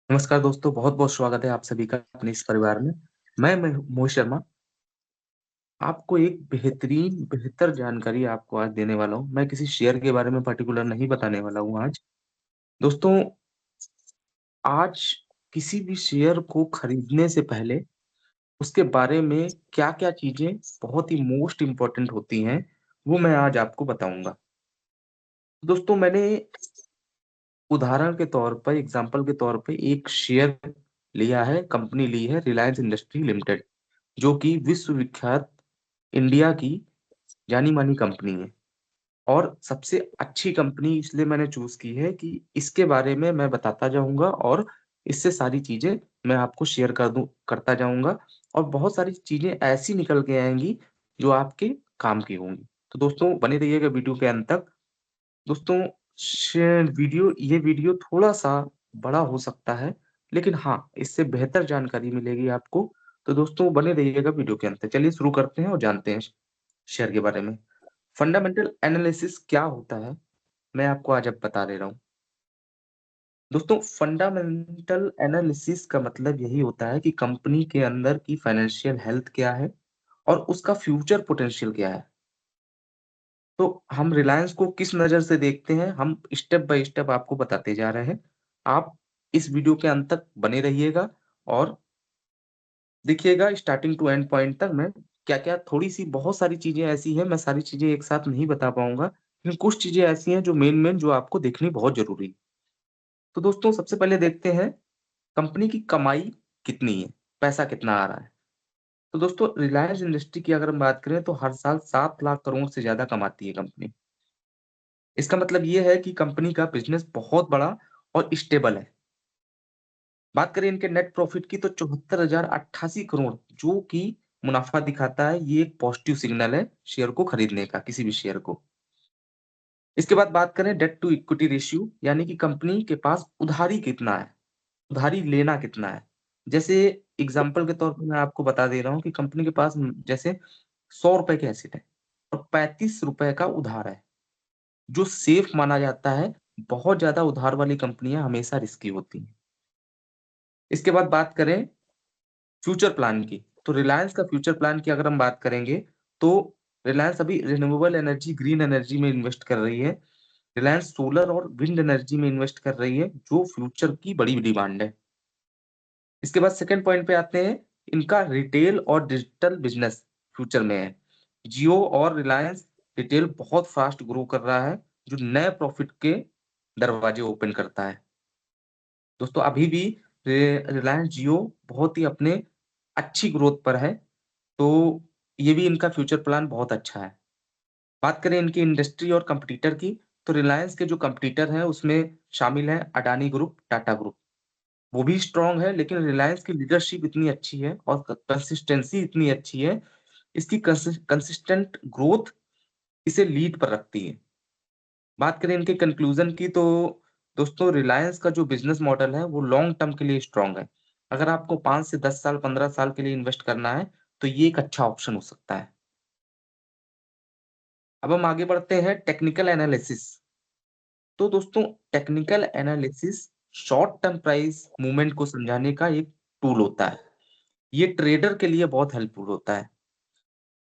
नमस्कार दोस्तों, बहुत-बहुत स्वागत है आप सभी का अपने इस परिवार में। मैं मोहित शर्मा, आपको एक बेहतर जानकारी आपको आज देने वाला हूँ। मैं किसी शेयर के बारे में पर्टिकुलर नहीं बताने वाला हूँ आज। दोस्तों, आज किसी भी शेयर को खरीदने से पहले उसके बारे में क्या-क्या चीज़ें बहुत ही मोस्ट इम्पोर्टेंट होती हैं, वो मैं आज आपको बताऊँगा। दोस्तों, मैंने उदाहरण के तौर पर, एग्ज़ाम्पल के तौर पे एक शेयर लिया है, कंपनी ली है रिलायंस इंडस्ट्री लिमिटेड, जो कि विश्व-विख्यात इंडिया की जानी-मानी कंपनी है और सबसे अच्छी कंपनी इसलिए मैंने चूज़ की है कि इसके बारे में मैं बताता जाऊँगा और इससे सारी चीज़ें मैं आपको शेयर करता जाऊँगा और बहुत सारी चीज़ें ऐसी निकल के आएँगी, जो आपके काम की होंगी। तो दोस्तों, बने रहिएगा वीडियो के अंत तक। दोस्तों, ये वीडियो थोड़ा-सा बड़ा हो सकता है, लेकिन हाँ, इससे बेहतर जानकारी मिलेगी आपको। तो दोस्तों, बने रहिएगा वीडियो के अंत तक। चलिए शुरू करते हैं और जानते हैं शेयर के बारे में। फंडामेंटल एनालिसिस क्या होता है, मैं आपको आज अब बता दे रहा हूँ। दोस्तों, फंडामेंटल एनालिसिस का मतलब यही होता है कि कंपनी के अंदर की फाइनेंशियल हेल्थ क्या है और उसका फ्यूचर पोटेंशियल क्या है। तो हम रिलायंस को किस नज़र से देखते हैं, हम स्टेप बाय स्टेप आपको बताते जा रहे हैं। आप इस वीडियो के अंत तक बने रहिएगा और देखिएगा स्टार्टिंग टू एंड पॉइंट तक मैं क्या-क्या थोड़ी-सी बहुत सारी चीज़ें ऐसी हैं, मैं सारी चीज़ें एक साथ नहीं बता पाऊँगा, लेकिन कुछ चीज़ें ऐसी हैं जो मेन-मेन जो आपको देखनी बहुत ज़रूरी है। तो दोस्तों, सबसे पहले देखते हैं कंपनी की कमाई कितनी है, पैसा कितना आ रहा है। तो दोस्तों, रिलायंस इंडस्ट्री की अगर हम बात करें तो हर साल 7 लाख करोड़ से ज़्यादा कमाती है कंपनी। इसका मतलब ये है कि कंपनी का बिज़नेस बहुत बड़ा और स्टेबल है। बात करें इनके नेट प्रॉफिट की तो 74,088 करोड़ जो कि मुनाफ़ा दिखाता है, ये एक पॉज़िटिव सिग्नल है शेयर को खरीदने का, किसी भी शेयर को। इसके बाद बात करें डेट टू इक्विटी रेशियो यानी कि कंपनी के पास उधारी कितना है, उधारी लेना कितना है। जैसे एग्ज़ाम्पल के तौर पे मैं आपको बता दे रहा हूँ कि कंपनी के पास जैसे ₹100 के एसेट है और ₹35 का उधार है, जो सेफ माना जाता है। बहुत ज़्यादा उधार वाली कंपनियाँ हमेशा रिस्की होती हैं। इसके बाद बात करें फ्यूचर प्लान की, तो रिलायंस का फ्यूचर प्लान की अगर हम बात करेंगे, तो रिलायंस अभी रिन्यूएबल एनर्जी, ग्रीन एनर्जी में इन्वेस्ट कर रही है। रिलायंस सोलर और विंड एनर्जी में इन्वेस्ट कर रही है, जो फ्यूचर की बड़ी डिमांड है। इसके बाद सेकंड पॉइंट पे आते हैं, इनका रिटेल और डिजिटल बिज़नेस फ्यूचर में है। जियो और रिलायंस रिटेल बहुत फास्ट ग्रो कर रहा है, जो नए प्रॉफिट के दरवाजे ओपन करता है। दोस्तों, अभी भी रिलायंस जियो बहुत ही अपने अच्छी ग्रोथ पर है, तो ये भी इनका फ्यूचर प्लान बहुत अच्छा है। बात करें इनकी इंडस्ट्री और कॉम्पिटिटर की, तो रिलायंस के जो कॉम्पिटिटर हैं, उसमें शामिल हैं अडानी ग्रुप, टाटा ग्रुप। वो भी स्ट्रॉन्ग है, लेकिन रिलायंस की लीडरशिप इतनी अच्छी है और कंसिस्टेंसी इतनी अच्छी है, इसकी कंसिस्टेंट ग्रोथ इसे लीड पर रखती है। बात करें इनके कंक्लूजन की, तो दोस्तों, रिलायंस का जो बिज़नेस मॉडल है, वो लॉन्ग टर्म के लिए स्ट्रॉन्ग है। अगर आपको 5 से 10 साल, 15 साल के लिए इन्वेस्ट करना है, तो ये एक अच्छा ऑप्शन हो सकता है। अब हम आगे बढ़ते हैं टेक्निकल एनालिसिस। तो दोस्तों, technical analysis short term price movement को समझाने का एक टूल होता है। ये ट्रेडर के लिए बहुत हेल्पफुल होता है।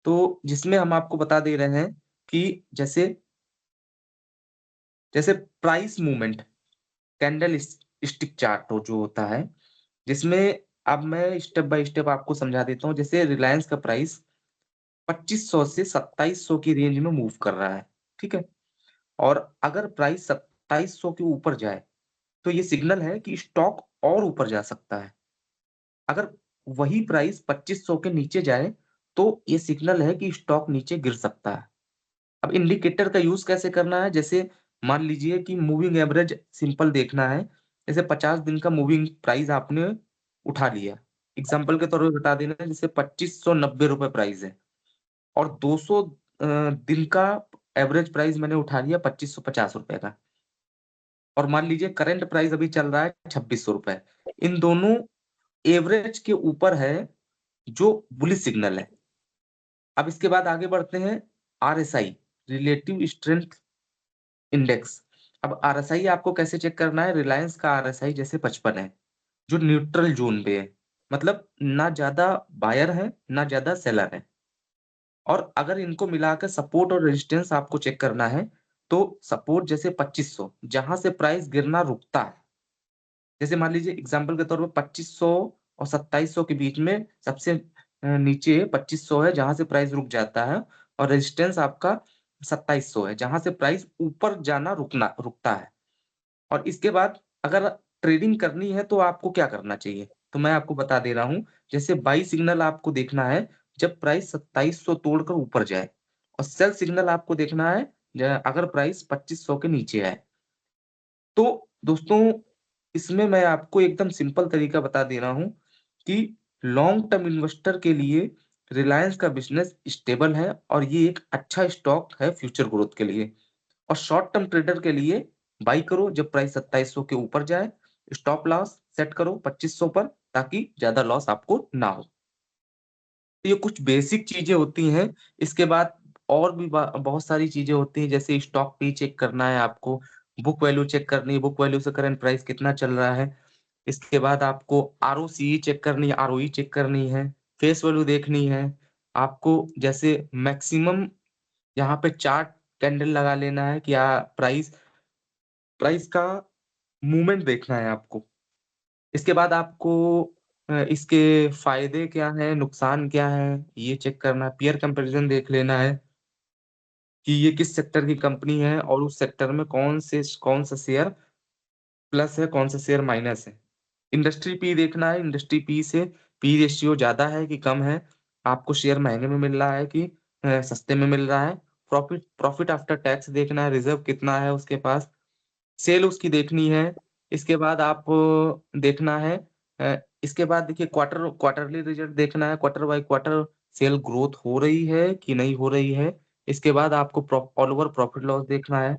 तो जिसमें हम आपको बता दे रहे हैं कि जैसे जैसे price movement, candle stick chart हो जो होता है, जिसमें अब मैं स्टेप बाय स्टेप आपको समझा देता हूँ। जैसे रिलायंस का प्राइस 2500 से 2700 की रेंज में मूव कर रहा है, ठीक है? और अगर प्राइस 2700 के ऊपर जाए, तो ये सिग्नल है कि स्टॉक और ऊपर जा सकता है। अगर वही प्राइस 2500 के नीचे जाए, तो ये सिग्नल है कि स्टॉक नीचे गिर सकता है। अब इंडिकेटर का यूज़ कैसे करना है? जैसे मान लीजिए कि मूविंग एवरेज सिंपल देखना है। जैसे 50 दिन का मूविंग प्राइस आपने उठा लिया। एग्ज़ाम्पल के तौर पे बता देना है, जैसे ₹2590 प्राइस है और 200 दिन का एवरेज प्राइस मैंने उठा लिया ₹2550 का और मान लीजिए करंट प्राइस अभी चल रहा है ₹2600। इन दोनों एवरेज के ऊपर है, जो बुलिश सिग्नल है। अब इसके बाद आगे बढ़ते हैं आरएसआई, रिलेटिव स्ट्रेंथ इंडेक्स। अब आरएसआई आपको कैसे चेक करना है? रिलायंस का आरएसआई जैसे 55 है, जो न्यूट्रल जोन पे है, मतलब ना ज्यादा बायर है ना ज्यादा सेलर है। और अगर इनको मिलाकर सपोर्ट और रेजिस्टेंस आपको चेक करना है, तो सपोर्ट जैसे 2500 जहां से प्राइस गिरना रुकता है, जैसे मान लीजिए एग्जांपल के तौर पे 2500 और 2700 के बीच में सबसे नीचे 2500 है जहां से प्राइस रुक जाता है, और रेजिस्टेंस आपका 2700 है जहां से प्राइस ऊपर जाना रुकना रुकता है। और इसके बाद अगर ट्रेडिंग करनी है तो आपको क्या करना चाहिए? तो मैं आपको बता दे रहा हूँ। जैसे बाई सिग्नल आपको देखना है जब प्राइस 2700 तोड़कर ऊपर जाए, और सेल सिग्नल आपको देखना है अगर प्राइस 2500 के नीचे आए। तो दोस्तों, इसमें मैं आपको एकदम सिंपल तरीका बता दे रहा हूँ कि लॉन्ग टर्म इन्वेस्टर के लिए रिलायंस का बिजनेस स्टेबल है और ये एक अच्छा स्टॉक है फ्यूचर ग्रोथ के लिए। और शॉर्ट टर्म ट्रेडर के लिए बाई करो जब प्राइस 2700 के ऊपर जाए, स्टॉप लॉस सेट करो 2500 पर ताकि ज्यादा लॉस आपको ना हो। तो ये कुछ बेसिक चीजें होती हैं। इसके बाद और भी बहुत सारी चीजें होती हैं, जैसे स्टॉक पी चेक करना है आपको, बुक वैल्यू चेक करनी है, बुक वैल्यू से करंट प्राइस कितना चल रहा है। इसके बाद आपको आरओसीई चेक करनी है, आरओई चेक करनी है, फेस वैल्यू देखनी है आपको। जैसे मैक्सिमम यहाँ पे चार्ट कैंडल लगा लेना है कि प्राइस प्राइस का मूवमेंट देखना है आपको। इसके बाद आपको इसके फायदे क्या है, नुकसान क्या है, ये चेक करना है। पीयर कंपैरिजन देख लेना है कि ये किस सेक्टर की कंपनी है और उस सेक्टर में कौन सा शेयर प्लस है, कौन सा शेयर माइनस है। इंडस्ट्री पी देखना है, इंडस्ट्री पी से पी रेशियो ज्यादा है कि कम है, आपको शेयर महंगे में मिल रहा है कि सस्ते में मिल रहा है। प्रॉफिट प्रॉफिट आफ्टर टैक्स देखना है, रिजर्व कितना है उसके पास, सेल उसकी देखनी है। इसके बाद आप देखना है, इसके बाद देखिए क्वार्टरली रिजल्ट देखना है, quarter by quarter sale growth हो रही है कि नहीं हो रही है। इसके बाद आपको ऑल ओवर प्रॉफिट लॉस देखना है,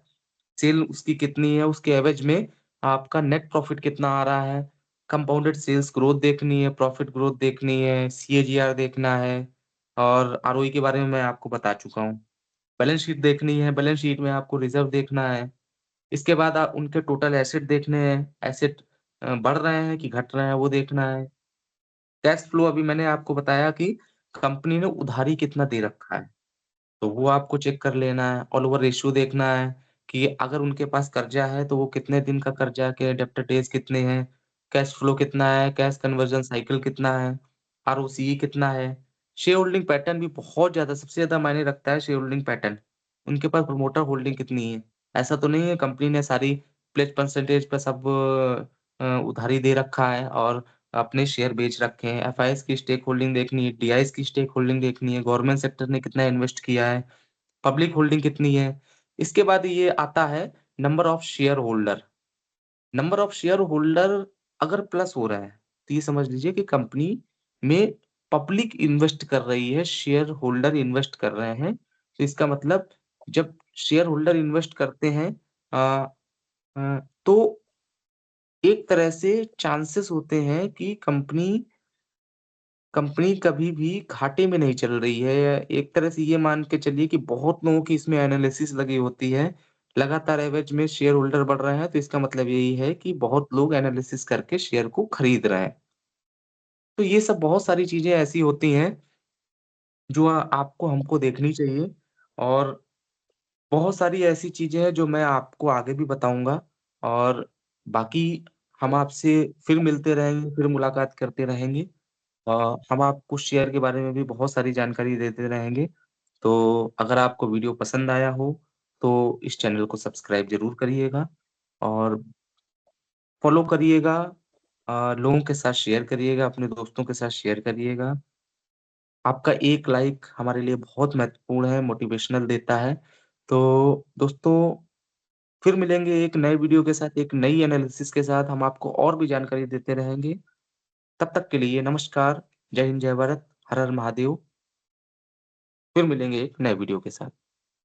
सेल उसकी कितनी है, उसके एवरेज में आपका नेट प्रॉफिट कितना आ रहा है। कंपाउंडेड सेल्स ग्रोथ देखनी है, प्रॉफिट ग्रोथ देखनी है, सीएजीआर देखना है, और आरओई के बारे में मैं आपको बता चुका हूँ। बैलेंस शीट देखनी है, बैलेंस शीट में आपको रिजर्व देखना है। इसके बाद आप उनके टोटल एसेट देखने हैं, एसेट बढ़ रहे हैं कि घट रहे हैं वो देखना है। कैश फ्लो अभी मैंने आपको बताया कि कंपनी ने उधारी कितना दे रखा है, तो वो आपको चेक कर लेना है। ऑल ओवर रेशियो देखना है कि अगर उनके पास कर्जा है तो वो कितने दिन का कर्जा के डेब्टर डेज कितने हैं, कैश फ्लो कितना है, कैश कन्वर्जन साइकिल कितना है, आरओसीई कितना है। शेयर होल्डिंग पैटर्न भी बहुत ज्यादा सबसे ज्यादा मायने रखता है, शेयर होल्डिंग पैटर्न। उनके पास प्रमोटर होल्डिंग कितनी है। ऐसा तो नहीं है कंपनी ने सारी प्लेज परसेंटेज पर सब उधारी दे रखा है और अपने शेयर बेच रखे हैं। एफआईएस की स्टेक होल्डिंग देखनी है, डीआईएस की स्टेक होल्डिंग देखनी है, गवर्नमेंट सेक्टर ने कितना इन्वेस्ट किया है, पब्लिक होल्डिंग कितनी है। इसके बाद ये आता है number of share holder. Number of share holder अगर प्लस हो रहा है तो ये समझ लीजिए कि कंपनी में पब्लिक इन्वेस्ट कर रही है, शेयर होल्डर इन्वेस्ट कर रहे हैं। तो इसका मतलब जब शेयर होल्डर इन्वेस्ट करते हैं तो एक तरह से चांसेस होते हैं कि कंपनी कंपनी कभी भी घाटे में नहीं चल रही है। एक तरह से ये मान के चलिए कि बहुत लोगों की इसमें एनालिसिस लगी होती है, लगातार एवरेज में शेयर होल्डर बढ़ रहे हैं तो इसका मतलब यही है कि बहुत लोग एनालिसिस करके शेयर को खरीद रहे हैं। तो ये सब बहुत सारी चीजें ऐसी होती हैं जो आपको हमको देखनी चाहिए। और बहुत सारी ऐसी चीजें हैं जो मैं आपको आगे भी बताऊंगा। और बाकी हम आपसे फिर मिलते रहेंगे, फिर मुलाकात करते रहेंगे। हम आपको शेयर के बारे में भी बहुत सारी जानकारी देते रहेंगे। तो अगर आपको वीडियो पसंद आया हो तो इस चैनल को सब्सक्राइब जरूर करिएगा और फॉलो करिएगा। लोगों के साथ शेयर करिएगा, अपने दोस्तों के साथ शेयर करिएगा। आपका एक लाइक हमारे लिए बहुत महत्वपूर्ण है, मोटिवेशनल देता है। तो दोस्तों, फिर मिलेंगे एक नए वीडियो के साथ, एक नई एनालिसिस के साथ। हम आपको और भी जानकारी देते रहेंगे। तब तक के लिए नमस्कार, जय हिंद, जय भारत, हर हर महादेव। फिर मिलेंगे एक नए वीडियो के साथ।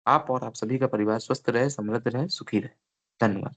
आप और आप सभी का परिवार स्वस्थ रहे, समृद्ध रहे, सुखी रहे। धन्यवाद।